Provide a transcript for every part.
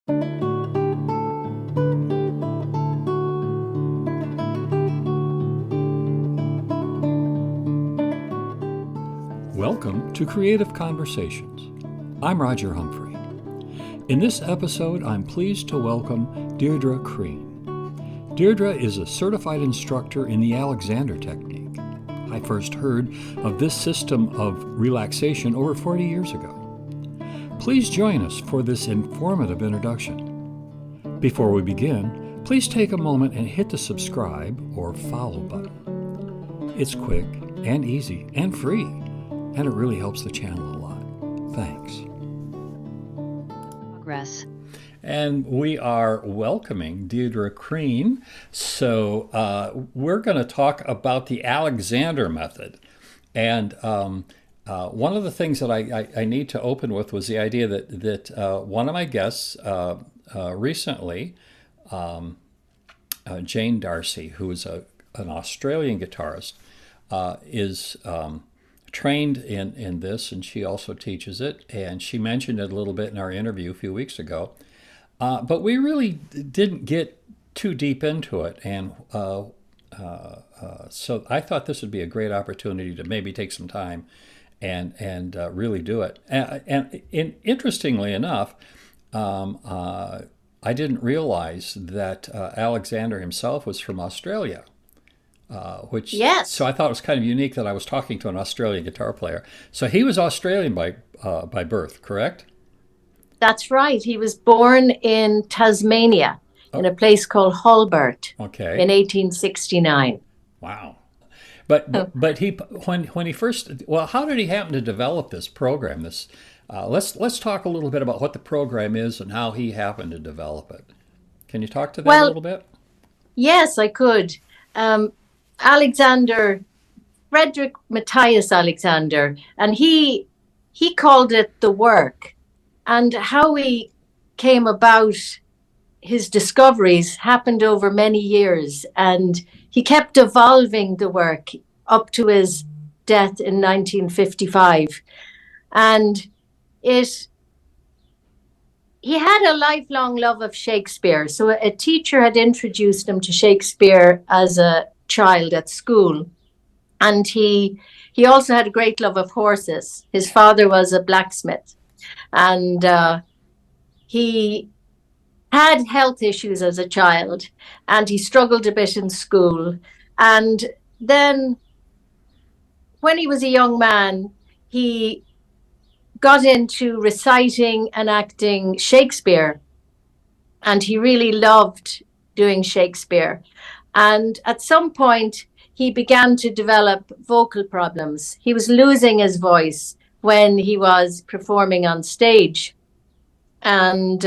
Welcome to Creative Conversations. I'm Roger Humphrey. In this episode, I'm pleased to welcome Deirdre Crean. Deirdre is a certified instructor in the Alexander Technique. I first heard of this system of relaxation over 40 years ago. Please join us for this informative introduction. Before we begin, please take a moment and hit the subscribe or follow button. It's quick and easy and free, and it really helps the channel a lot. Thanks. Progress. And we are welcoming Deirdre Crean. So we're going to talk about the Alexander method. And one of the things that I need to open with was the idea that one of my guests recently, Jane Darcy, who is an Australian guitarist, is trained in this, and she also teaches it. And she mentioned it a little bit in our interview a few weeks ago. But we really didn't get too deep into it. And so I thought this would be a great opportunity to maybe take some time and really do it. And interestingly enough, I didn't realize that Alexander himself was from Australia. Which yes. So I thought it was kind of unique that I was talking to an Australian guitar player. So he was Australian by birth, correct? That's right. He was born in Tasmania, in a place called Hulbert, in 1869. Wow. But he when he first, well, how did he happen to develop this program? Let's talk a little bit about what the program is and how he happened to develop it. Can you talk to that a little bit? Yes, I could. Frederick Matthias Alexander, and he called it the work. And how he came about his discoveries happened over many years, and he kept evolving the work up to his death in 1955. And he had a lifelong love of Shakespeare. So a teacher had introduced him to Shakespeare as a child at school. And he also had a great love of horses. His father was a blacksmith. And he had health issues as a child, and he struggled a bit in school. And then when he was a young man, he got into reciting and acting Shakespeare, and he really loved doing Shakespeare. And at some point, he began to develop vocal problems. He was losing his voice when he was performing on stage. And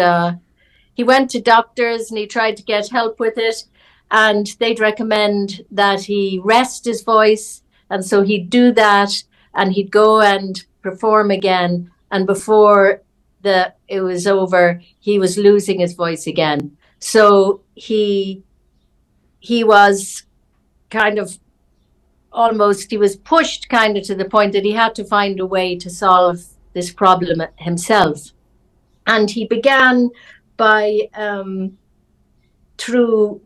he went to doctors and he tried to get help with it. And they'd recommend that he rest his voice. And so he'd do that, and he'd go and perform again. And before it was over, he was losing his voice again. So he was kind of he was pushed kind of to the point that he had to find a way to solve this problem himself. And he began by, through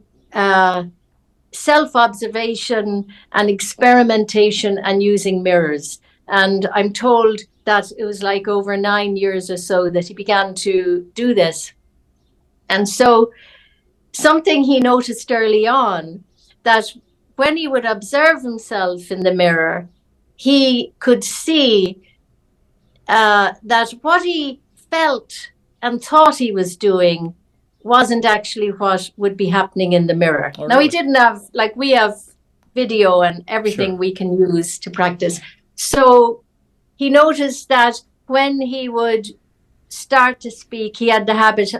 self-observation and experimentation and using mirrors. And I'm told that it was like over 9 years or so that he began to do this. And so something he noticed early on, that when he would observe himself in the mirror, he could see that what he felt and thought he was doing wasn't actually what would be happening in the mirror. Oh, now, really? he didn't have, like we have video and everything Sure. we can use to practice. So he noticed that when he would start to speak, he had a habit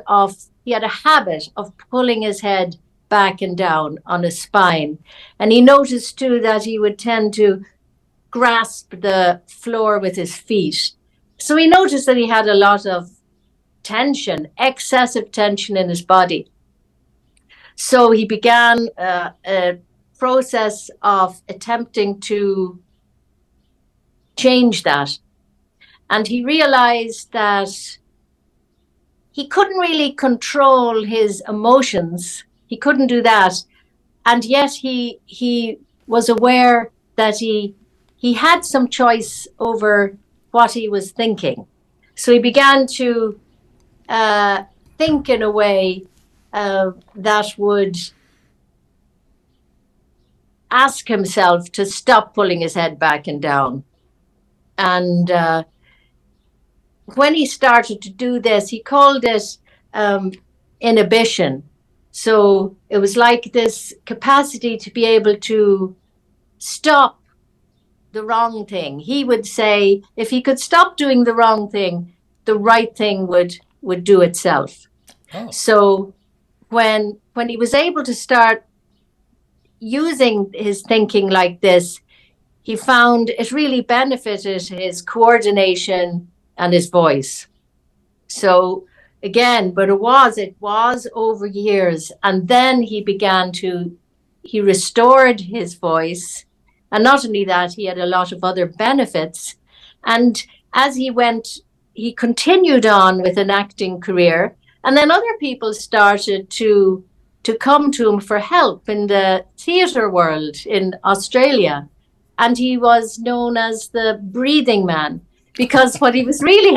of pulling his head back and down on his spine. And he noticed too that he would tend to grasp the floor with his feet. So he noticed that he had a lot of tension, excessive tension in his body. So he began a process of attempting to change that. And he realized that he couldn't really control his emotions. He couldn't do that. And yet he was aware that he had some choice over what he was thinking. So he began to think in a way that would ask himself to stop pulling his head back and down. And when he started to do this, he called it inhibition. So it was like this capacity to be able to stop the wrong thing. He would say if he could stop doing the wrong thing, the right thing would do itself. Oh. So when he was able to start using his thinking like this, he found it really benefited his coordination and his voice. So again, but it was over years. And then he restored his voice. And not only that, he had a lot of other benefits. And as he continued on with an acting career. And then other people started to come to him for help in the theatre world in Australia. And he was known as the breathing man, because what he was really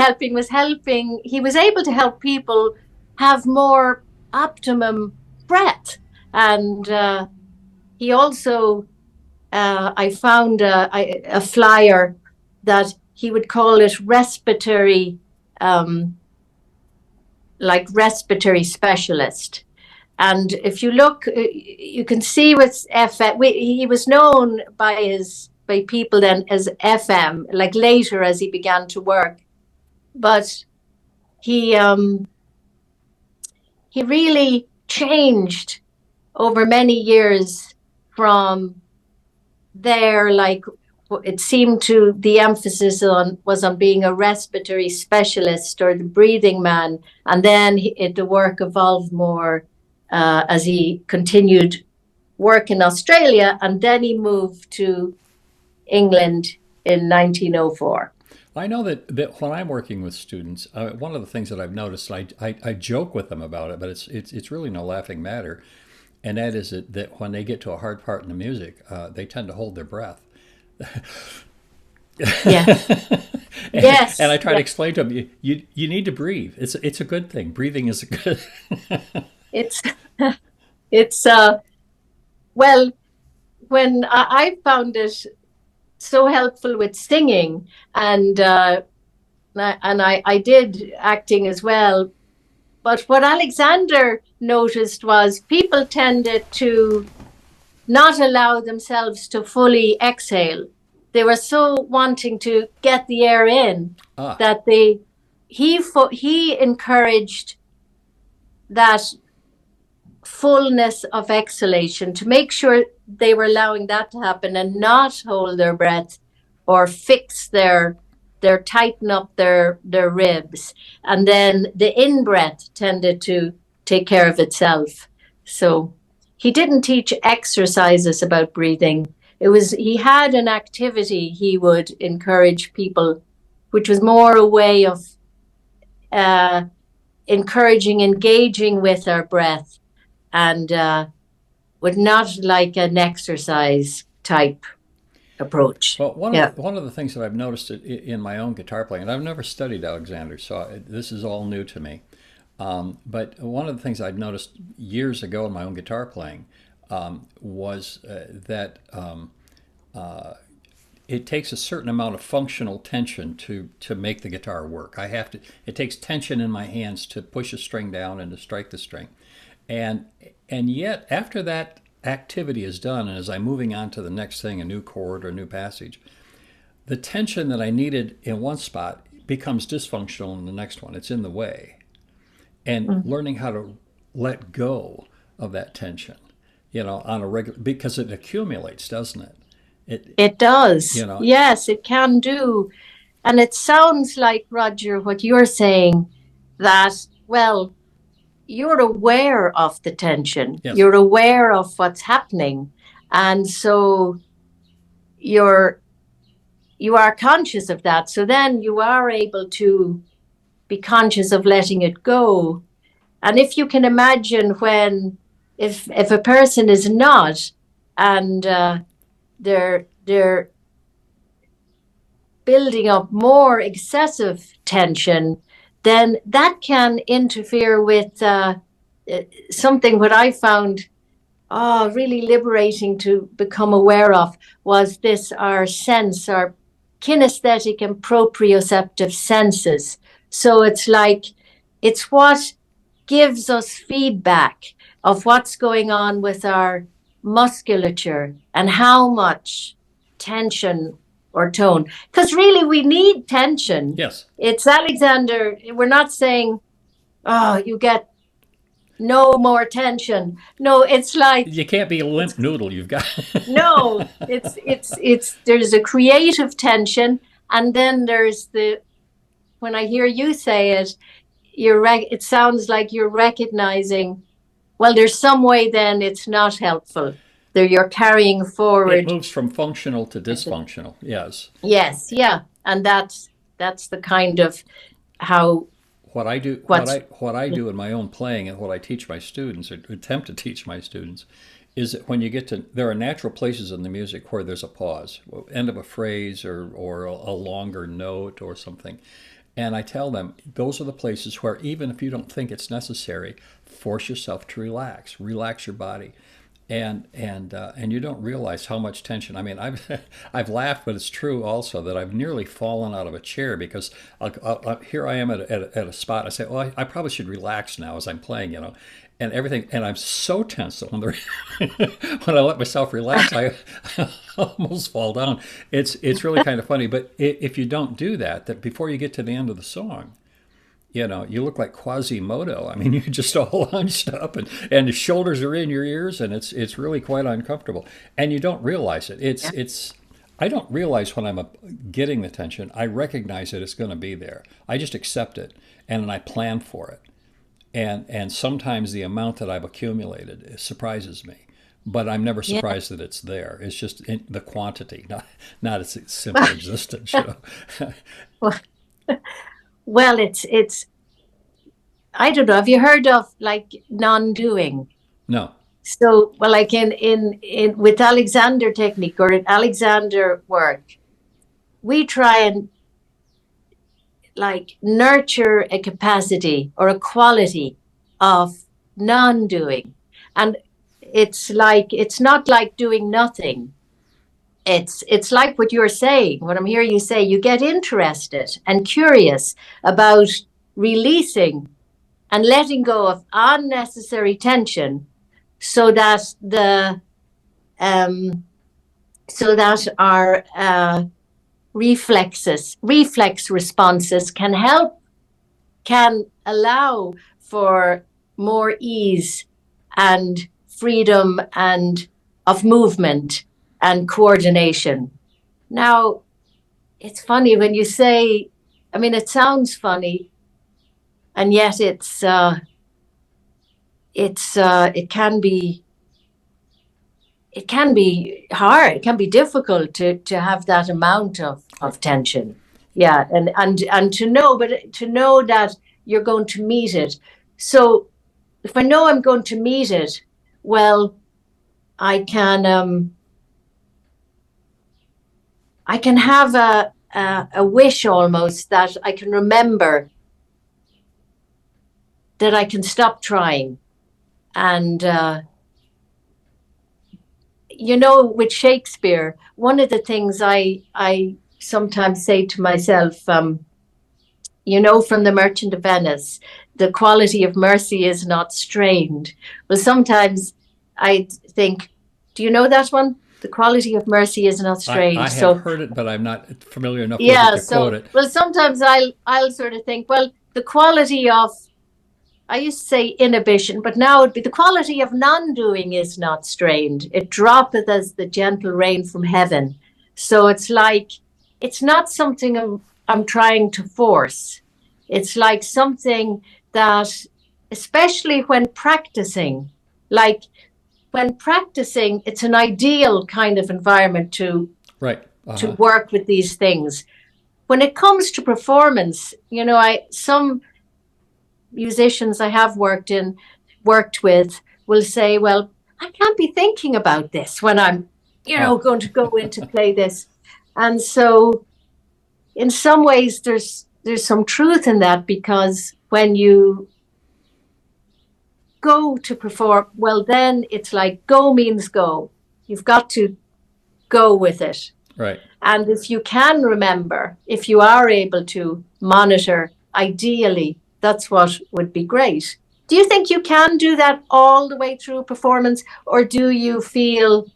he was able to help people have more optimum breath. And he also, I found a flyer that he would call it respiratory, like respiratory specialist. And if you look, you can see with FM, he was known by people then as FM, like later as he began to work. But he really changed over many years from there. Like it seemed to the emphasis was on being a respiratory specialist or the breathing man, and then the work evolved more as he continued work in Australia, and then he moved to England in 1904. I know that when I'm working with students, one of the things that I've noticed, I joke with them about it, but it's really no laughing matter, and that is that when they get to a hard part in the music, they tend to hold their breath. Yeah. Yes. And I try to explain to them, you need to breathe. It's a good thing. Breathing is a good. It's well, when I found it so helpful with singing, and I did acting as well. But what Alexander noticed was people tended to not allow themselves to fully exhale. They were so wanting to get the air in that he encouraged that fullness of exhalation, to make sure they were allowing that to happen and not hold their breath or fix tighten up their ribs. And then the in-breath tended to take care of itself. So he didn't teach exercises about breathing. He had an activity he would encourage people, which was more a way of engaging with our breath, and would not like an exercise type approach. Well, one of the things that I've noticed in my own guitar playing, and I've never studied Alexander, so this is all new to me. But one of the things I'd noticed years ago in my own guitar playing was that it takes a certain amount of functional tension to make the guitar work. It takes tension in my hands to push a string down and to strike the string. And yet, after that activity is done, and as I'm moving on to the next thing, a new chord or a new passage, the tension that I needed in one spot becomes dysfunctional in the next one. It's in the way. And learning how to let go of that tension, on a regular, because it accumulates, doesn't it? It does. Yes, it can do. And it sounds like, Roger, what you're saying, that, well, you're aware of the tension. Yes. You're aware of what's happening. And so you are conscious of that. So then you are able to be conscious of letting it go. And if you can imagine if a person is not, and they're building up more excessive tension, then that can interfere with something what I found really liberating to become aware of was this, our kinesthetic and proprioceptive senses. So it's what gives us feedback of what's going on with our musculature and how much tension or tone. Because really we need tension. Yes. It's Alexander, we're not saying, you get no more tension. No, it's like you can't be a limp noodle. You've got no. It's there's a creative tension, and then there's when I hear you say it, it sounds like you're recognizing. Well, there's some way then it's not helpful. There you're carrying forward. It moves from functional to dysfunctional. Yes. Yes. Yeah, and that's the kind of how. What I do in my own playing and what I teach my students, or attempt to teach my students, is that when you get to, there are natural places in the music where there's a pause, end of a phrase or a longer note or something. And I tell them, those are the places where even if you don't think it's necessary, force yourself to relax your body. And you don't realize how much tension. I mean, I've laughed, but it's true also that I've nearly fallen out of a chair because here I am at a spot. I say, oh, I probably should relax now as I'm playing, and everything. And I'm so tense that when I let myself relax, I almost fall down. It's really kind of funny. But if you don't do that before you get to the end of the song, you look like Quasimodo. I mean, you're just all hunched up and the shoulders are in your ears, and it's really quite uncomfortable. And you don't realize it. I don't realize when I'm getting the tension. I recognize that it's going to be there. I just accept it, and I plan for it. And sometimes the amount that I've accumulated surprises me. But I'm never surprised that it's there. It's just the quantity, not its simple existence. Well, it's I don't know. Have you heard of like non-doing? No. So, well, like in with Alexander technique or in Alexander work, we try and like nurture a capacity or a quality of non-doing. And it's not like doing nothing. It's like what you're saying, what I'm hearing you say, you get interested and curious about releasing and letting go of unnecessary tension so that our reflex responses can allow for more ease and freedom and of movement and coordination. Now, it's funny when you say, I mean, it sounds funny, and yet it can be hard. It can be difficult to have that amount of tension. Yeah, and to know that you're going to meet it. So if I know I'm going to meet it, well, I can have a wish almost that I can remember that I can stop trying. And, with Shakespeare, one of the things I sometimes say to myself, from The Merchant of Venice, the quality of mercy is not strained. Well, sometimes I think, do you know that one? The quality of mercy is not strained. I have heard it, but I'm not familiar enough with it to quote it. Well, sometimes I'll sort of think, well, the quality of, I used to say inhibition, but now it'd be the quality of non-doing is not strained. It droppeth as the gentle rain from heaven. So it's like, it's not something I'm trying to force. It's like something that, especially when practicing, it's an ideal kind of environment to work with these things. when it comes to performance, some musicians I have worked with will say, well, I can't be thinking about this when I'm, going to go in to play this. And so in some ways there's some truth in that, because when you go to perform, well, then it's like go means go. You've got to go with it. Right. And if you can remember, if you are able to monitor, ideally, that's what would be great. Do you think you can do that all the way through performance, or do you feel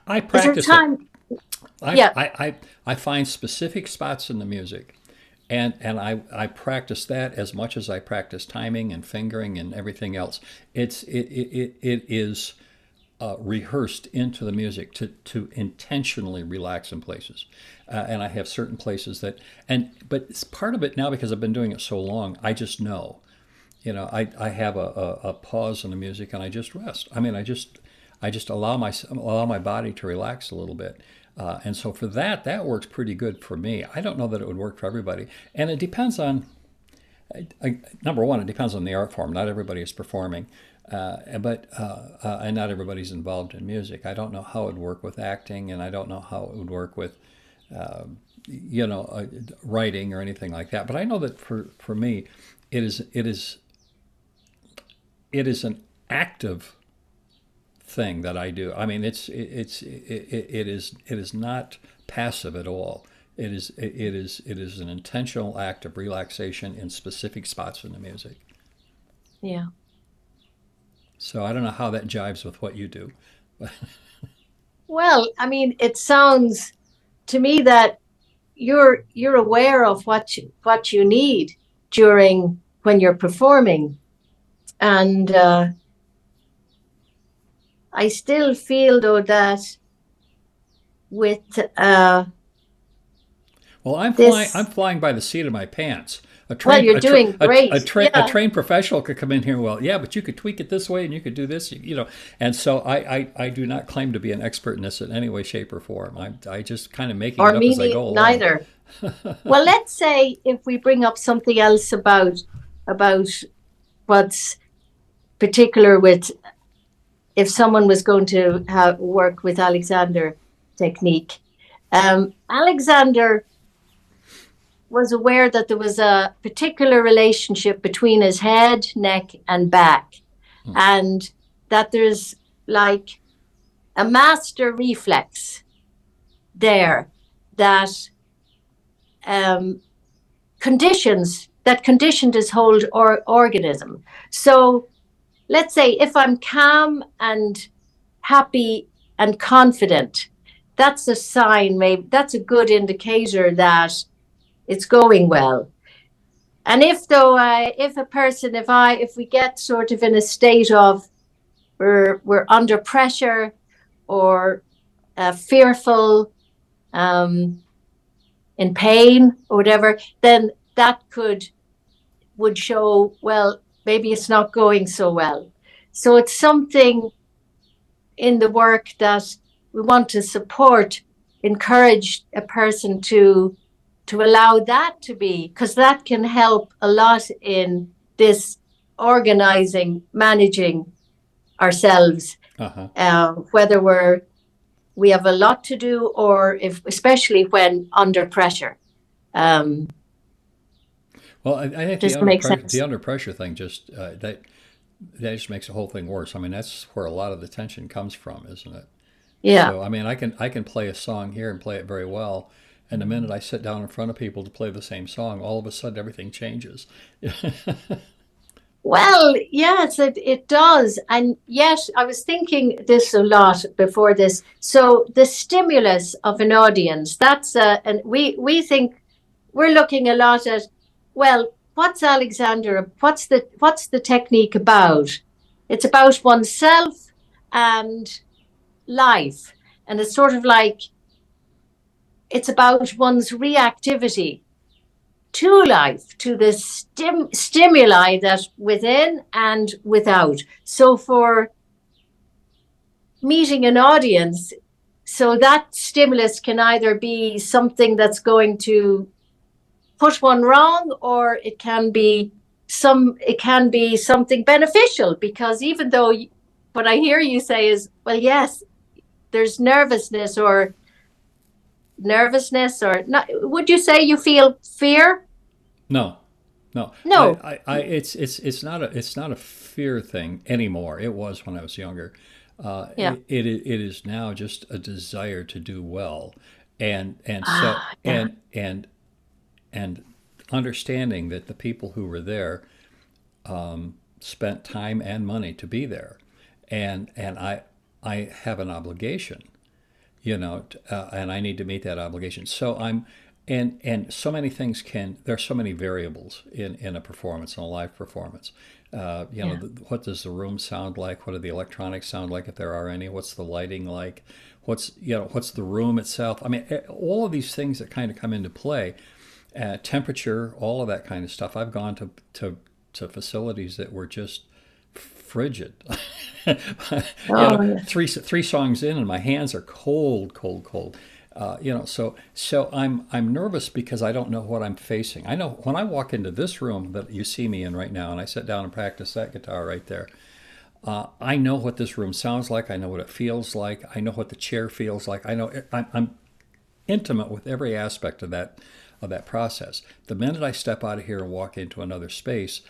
I practice time? I find specific spots in the music, and I practice that as much as I practice timing and fingering and everything else. It is rehearsed into the music to intentionally relax in places, and I have certain places but it's part of it now, because I've been doing it so long. I just know, I have a pause in the music, and I just rest. I mean, I just allow my body to relax a little bit. And so for that works pretty good for me. I don't know that it would work for everybody. And it depends on, number one, it depends on the art form. Not everybody is performing, and not everybody's involved in music. I don't know how it would work with acting, and I don't know how it would work with, writing or anything like that. But I know that for me, it is an active thing that I do. I mean, it is not passive at all. It is an intentional act of relaxation in specific spots in the music. Yeah. So I don't know how that jives with what you do. Well, I mean, it sounds to me that you're aware of what you need when you're performing, and I still feel though that with well, I'm flying by the seat of my pants. You're doing great. A trained professional could come in here. Well, yeah, but you could tweak it this way, and you could do this, And so I do not claim to be an expert in this in any way, shape, or form. I just kind of making it up as I go along. Neither. Well, let's say if we bring up something else about what's particular with, if someone was going to work with Alexander technique, Alexander was aware that there was a particular relationship between his head, neck, and back, and that there's like a master reflex there that conditioned his whole organism. So let's say if I'm calm and happy and confident, that's a sign, maybe that's a good indicator that it's going well. And if we get sort of in a state of we're under pressure or fearful, in pain or whatever, then that would show, well, maybe it's not going so well. So it's something in the work that we want to support, encourage a person to allow that to be, because that can help a lot in this organizing, managing ourselves, whether we have a lot to do, or especially when under pressure. Well, I think the under pressure thing that just makes the whole thing worse. I mean, that's where a lot of the tension comes from, isn't it? Yeah. So I mean, I can play a song here and play it very well, and the minute I sit down in front of people to play the same song, all of a sudden everything changes. Well, yes, it does. And yet I was thinking this a lot before this. So the stimulus of an audience, and we think we're looking a lot at, well, what's the technique about? It's about oneself and life. And it's sort of like, it's about one's reactivity to life, to the stimuli that within and without. So for meeting an audience, So that stimulus can either be something that's going to put one wrong, or it can be something beneficial, because even though what I hear you say is, well, yes, there's nervousness or not. Would you say you feel fear? No, no. No. It's not a fear thing anymore. It was when I was younger. Yeah. It is now just a desire to do well, and so Ah, yeah. and understanding that the people who were there spent time and money to be there, and I have an obligation, and I need to meet that obligation. So I'm, and so many things there are so many variables in a performance, in a live performance. Yeah. What does the room sound like? What do the electronics sound like, if there are any? What's the lighting like? What's the room itself? I mean, all of these things that kind of come into play, temperature, all of that kind of stuff. I've gone to facilities that were just frigid. Oh, yeah. Three songs in, and my hands are cold, cold, cold. So I'm nervous because I don't know what I'm facing. I know when I walk into this room that you see me in right now, and I sit down and practice that guitar right there. I know what this room sounds like. I know what it feels like. I know what the chair feels like. I'm intimate with every aspect of that process. The minute I step out of here and walk into another space,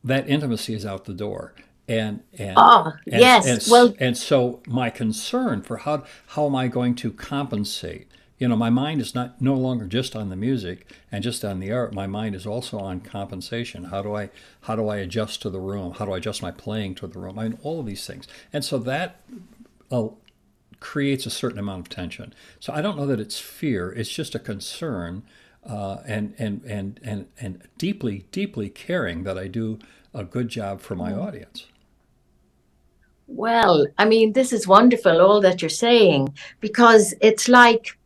that intimacy is out the door. And and Oh, and yes. and Well, and so my concern for how am I going to compensate? My mind is no longer just on the music and just on the art. My mind is also on compensation. How do I adjust to the room? How do I adjust my playing to the room? I mean, all of these things. And so that creates a certain amount of tension. So I don't know that it's fear. It's just a concern, and deeply, deeply caring that I do a good job for my audience. well, I mean, this is wonderful, all that you're saying, because it's like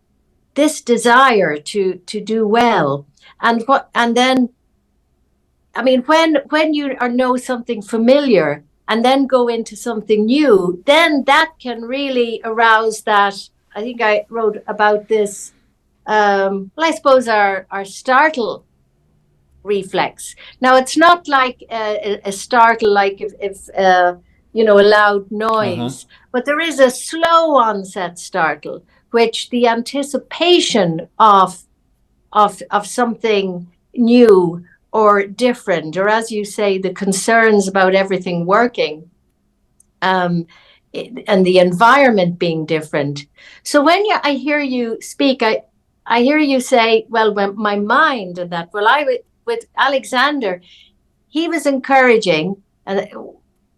this desire to do well. And then, I mean, when you know something familiar and then go into something new, then that can really arouse that. I think I wrote about this. Well, I suppose our startle reflex. Now, it's not like a startle, like if a loud Uh huh. noise, but there is a slow onset startle, which the anticipation of something new or different, or as you say, the concerns about everything working, um, and the environment being different. So when I hear you speak, I hear you say, well, when my mind and that, well, with Alexander, he was encouraging, and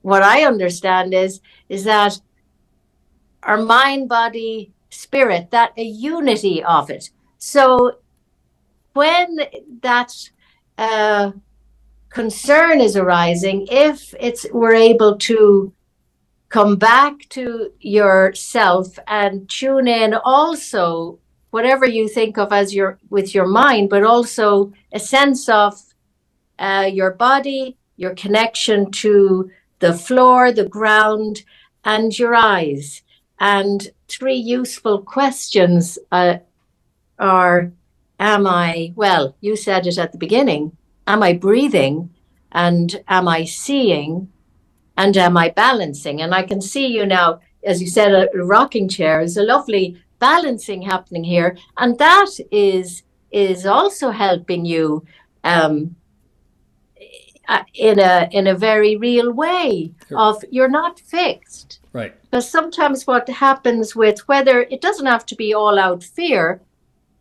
what I understand is that our mind, body, spirit, that a unity of it. So when that uh, concern is arising, if we're able to come back to yourself and tune in also whatever you think of as with your mind, but also a sense of your body, your connection to the floor, the ground, and your eyes. And three useful questions are, well, you said it at the beginning, am I breathing? And am I seeing? And am I balancing? And I can see you now, as you said, a rocking chair is a lovely balancing happening here. And that is also helping you um, in a very real way of you're not fixed. Right. Because sometimes what happens with, whether it doesn't have to be all out fear,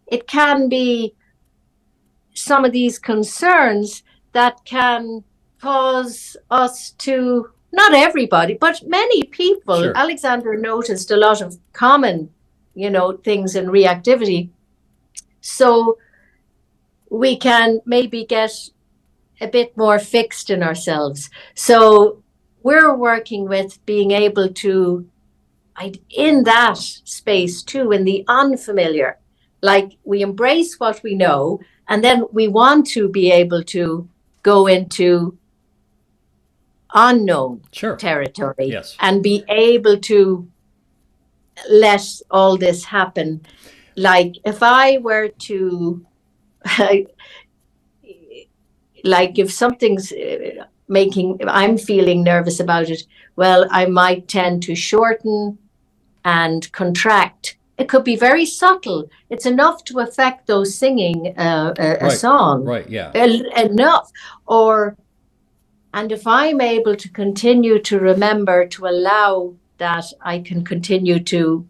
it can be some of these concerns that can cause us to, not everybody, but many people. Sure. Alexander noticed a lot of common, things in reactivity. So we can maybe get a bit more fixed in ourselves. So we're working with being able to, in that space too, in the unfamiliar, like we embrace what we know, and then we want to be able to go into unknown Sure. territory Yes. and be able to let all this happen. Like if I were to, like if something's I'm feeling nervous about it, well, I might tend to shorten and contract. It could be very subtle. It's enough to affect those singing a song. Right, yeah. Enough. And if I'm able to continue to remember to allow that, I can continue to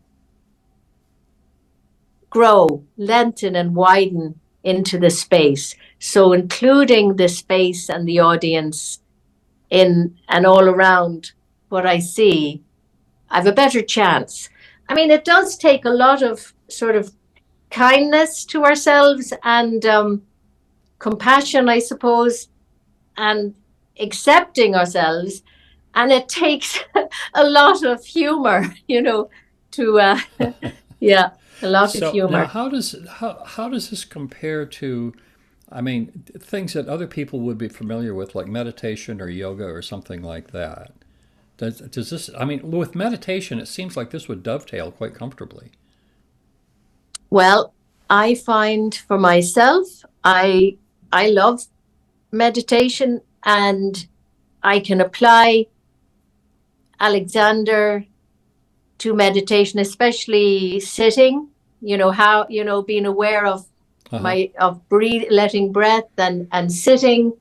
grow, lengthen and widen into the space. So including the space and the audience in and all around what I see, I have a better chance. I mean, it does take a lot of sort of kindness to ourselves and compassion, I suppose, and accepting ourselves. And it takes a lot of humor, to, yeah, a lot of humor. Now how does this compare to, I mean, things that other people would be familiar with, like meditation or yoga or something like that? Does this, I mean, with meditation, it seems like this would dovetail quite comfortably. Well, I find for myself, I love meditation, and I can apply Alexander to meditation, especially sitting, being aware of letting breath and sitting.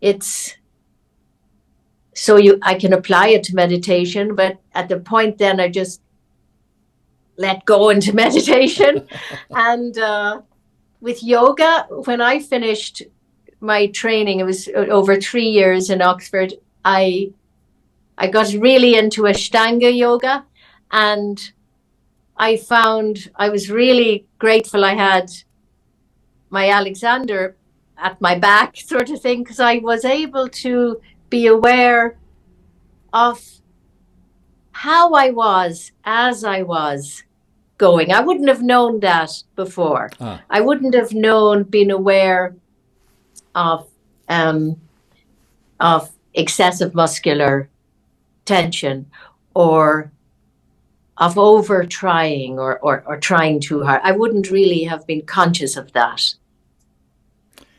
It's so I can apply it to meditation, but at the point then I just let go into meditation. And with yoga, when I finished my training, it was over 3 years in Oxford, I got really into Ashtanga yoga, and I found I was really grateful I had my Alexander at my back, sort of thing, because I was able to be aware of how I was as I was going. I wouldn't have known that before. I wouldn't have been aware of excessive muscular tension, or of over trying or trying too hard. I wouldn't really have been conscious of that.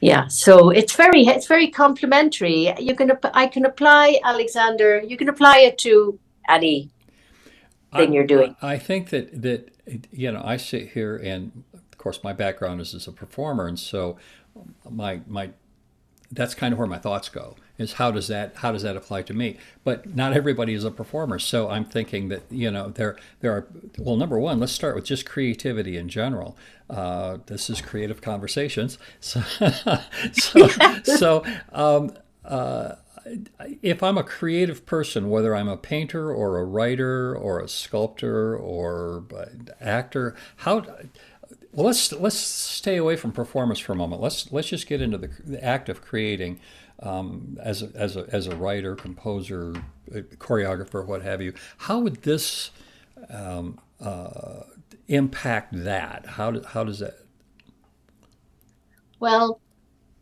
Yeah, so it's very complementary. I can apply Alexander. You can apply it to anything you're doing. I think that I sit here, and of course my background is as a performer, and so my that's kind of where my thoughts go, is how does that apply to me? But not everybody is a performer, so I'm thinking that there are, well, number one, let's start with just creativity in general. This is Creative Conversations, so if I'm a creative person, whether I'm a painter or a writer or a sculptor or actor, well, let's stay away from performance for a moment. Let's just get into the act of creating, as a writer, composer, choreographer, what have you. How would this impact that? How does that? Well,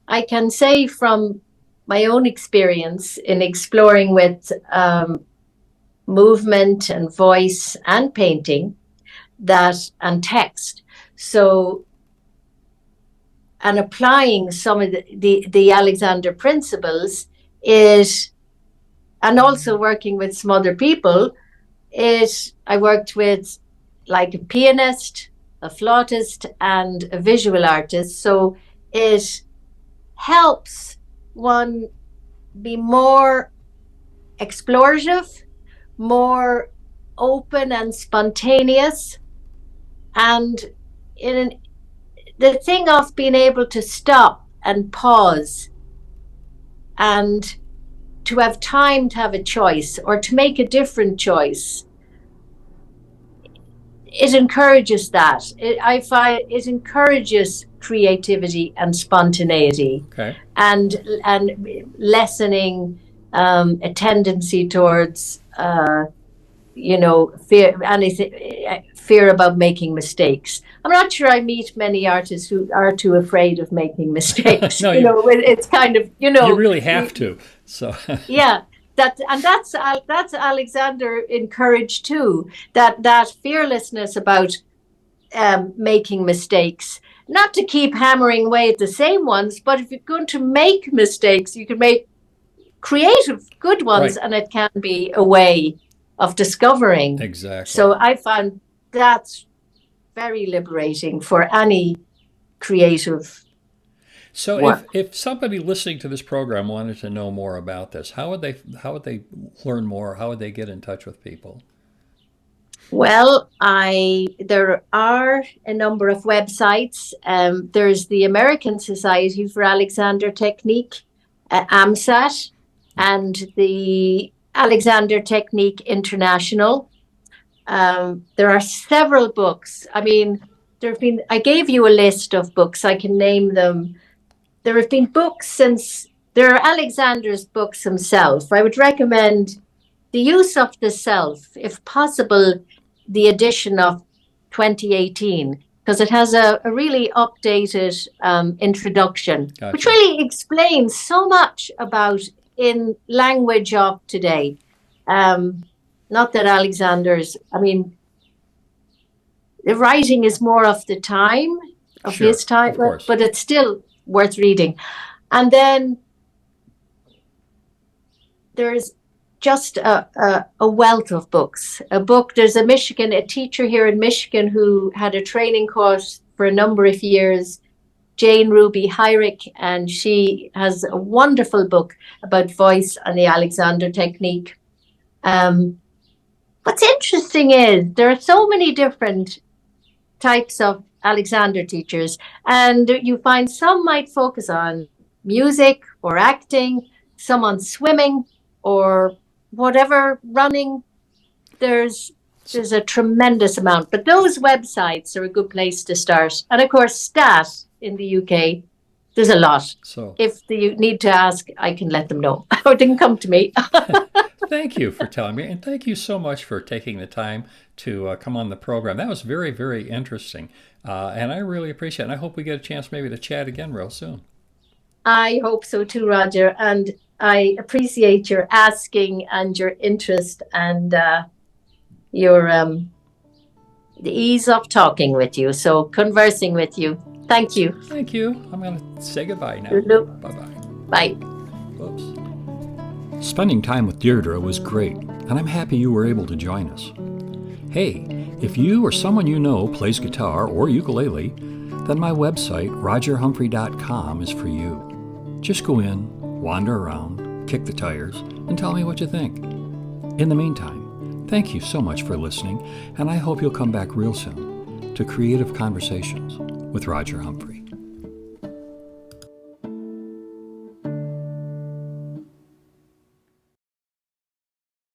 I can say from my own experience in exploring with movement and voice and painting, and text. So, and applying some of the Alexander principles and also working with some other people, I worked with like a pianist, a flautist, and a visual artist. So it helps one be more explorative, more open and spontaneous, and the thing of being able to stop and pause and to have time to have a choice or to make a different choice, it encourages that. I find it encourages creativity and spontaneity, and lessening a tendency towards fear about making mistakes. I'm not sure I meet many artists who are too afraid of making mistakes. No, it's kind of you really have to. So yeah. That's Alexander encouraged too. That fearlessness about making mistakes, not to keep hammering away at the same ones, but if you're going to make mistakes, you can make creative, good ones, Right. and it can be a way of discovering. Exactly. So I found that's very liberating for any creative So work. if somebody listening to this program wanted to know more about this, how would they learn more? How would they get in touch with people? Well, there are a number of websites. There's the American Society for Alexander Technique, AMSAT, and the Alexander Technique International. There are several books. I mean, I gave you a list of books. I can name them. There have been books there are Alexander's books himself. I would recommend The Use of the Self, if possible, the edition of 2018, because it has a really updated introduction, Gotcha. which really explains so much about in language of today. Not that I mean, the writing is more of the time, of Sure, his time, of course. but it's still worth reading. And then there's just a wealth of books. There's a teacher here in Michigan who had a training course for a number of years, Jane Ruby Hyrick, and she has a wonderful book about voice and the Alexander technique. What's interesting is there are so many different types of Alexander teachers, and you find some might focus on music or acting, some on swimming or whatever, running. There's a tremendous amount, but those websites are a good place to start. And of course, STAT in the UK, there's a lot. So if you need to ask, I can let them know, or they can come to me. thank you for telling me, and thank you so much for taking the time to come on the program. That was very, very interesting, and I really appreciate it. And I hope we get a chance maybe to chat again real soon. I hope so too, Roger, and I appreciate your asking and your interest and your the ease of talking with you, so conversing with you. Thank you. Thank you. I'm going to say goodbye now. Bye. Whoops. Spending time with Deirdre was great, and I'm happy you were able to join us. Hey, if you or someone you know plays guitar or ukulele, then my website, rogerhumphrey.com, is for you. Just go in, wander around, kick the tires, and tell me what you think. In the meantime, thank you so much for listening, and I hope you'll come back real soon to Creative Conversations with Roger Humphrey.